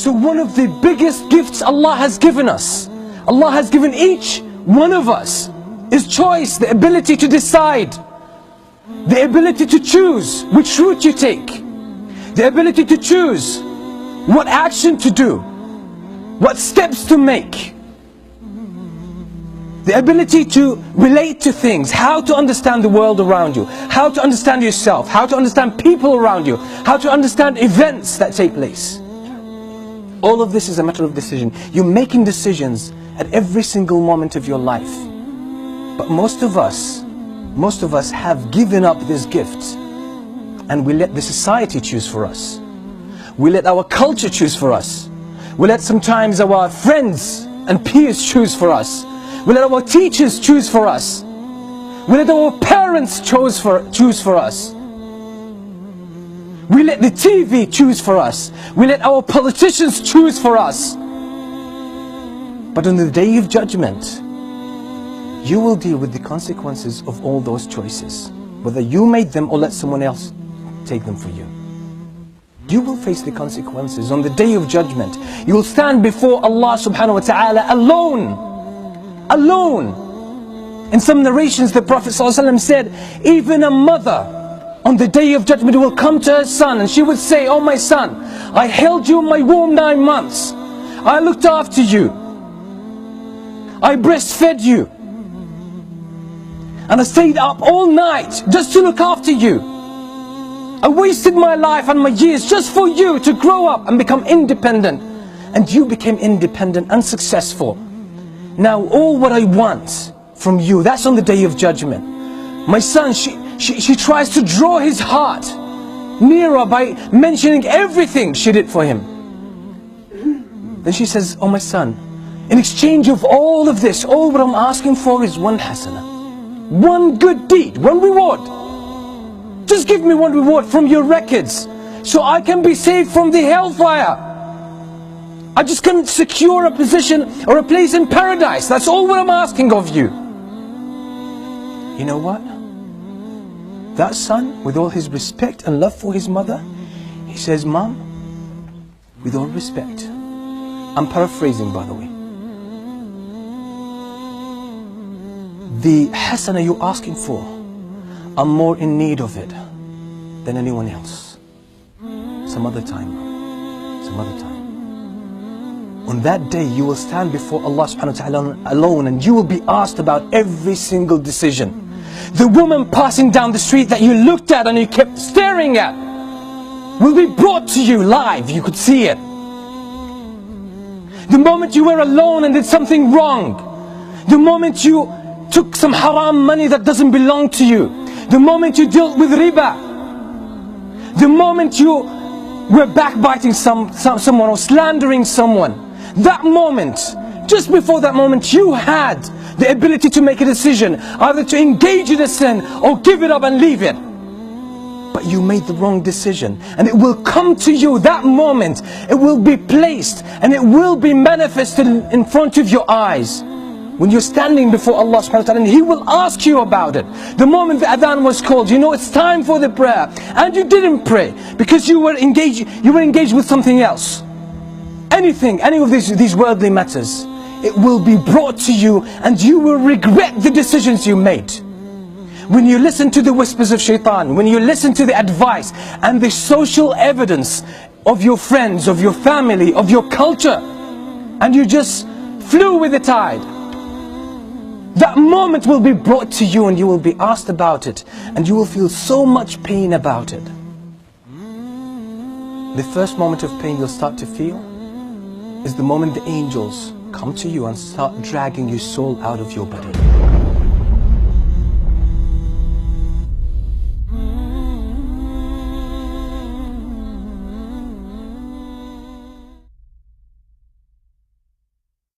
So one of the biggest gifts Allah has given us, Allah has given each one of us, is choice, the ability to decide, the ability to choose which route you take, the ability to choose what action to do, what steps to make, the ability to relate to things, how to understand the world around you, how to understand yourself, how to understand people around you, how to understand events that take place. All of this is a matter of decision. You're making decisions at every single moment of your life. But most of us have given up this gift, and we let the society choose for us. We let our culture choose for us. We let sometimes our friends and peers choose for us. We let our teachers choose for us. We let our parents choose for us. We let the TV choose for us. We let our politicians choose for us. But on the day of judgment, you will deal with the consequences of all those choices, whether you made them or let someone else take them for you. You will face the consequences on the day of judgment. You will stand before Allah subhanahu wa ta'ala alone. In some narrations the Prophet ﷺ said, even a mother on the day of judgment will come to her son and she would say, "Oh my son, I held you in my womb 9 months. I looked after you. I breastfed you. And I stayed up all night just to look after you. I wasted my life and my years just for you to grow up and become independent. And you became independent and successful. Now all what I want from you," that's on the day of judgment. "My son, she tries to draw his heart nearer by mentioning everything she did for him. Then she says, 'Oh my son, in exchange of all of this, all what I'm asking for is one hasanah, one good deed, one reward. Just give me one reward from your records so I can be saved from the hellfire. I just can secure a position or a place in paradise. That's all what I'm asking of you.'" You know what? That son, with all his respect and love for his mother, he says, "Mom, with all respect," I'm paraphrasing by the way, "the hasanah you're asking for, I'm more in need of it than anyone else. Some other time, some other time." On that day you will stand before Allah subhanahu wa ta'ala alone, and you will be asked about every single decision. The woman passing down the street that you looked at and you kept staring at will be brought to you live, you could see it. The moment you were alone and did something wrong, the moment you took some haram money that doesn't belong to you, the moment you dealt with riba, the moment you were backbiting someone or slandering someone, that moment, just before that moment, you had the ability to make a decision, either to engage in a sin or give it up and leave it. But you made the wrong decision, and it will come to you that moment. It will be placed and it will be manifested in front of your eyes when you're standing before Allah subhanahu wa ta'ala, and He will ask you about it. The moment the adhan was called, you know it's time for the prayer, and you didn't pray because you were engaged with something else. Any of these worldly matters, it will be brought to you and you will regret the decisions you made. When you listen to the whispers of shaitan, when you listen to the advice and the social evidence of your friends, of your family, of your culture, and you just flew with the tide, that moment will be brought to you and you will be asked about it, and you will feel so much pain about it. The first moment of pain you'll start to feel is the moment the angels come to you and start dragging your soul out of your body.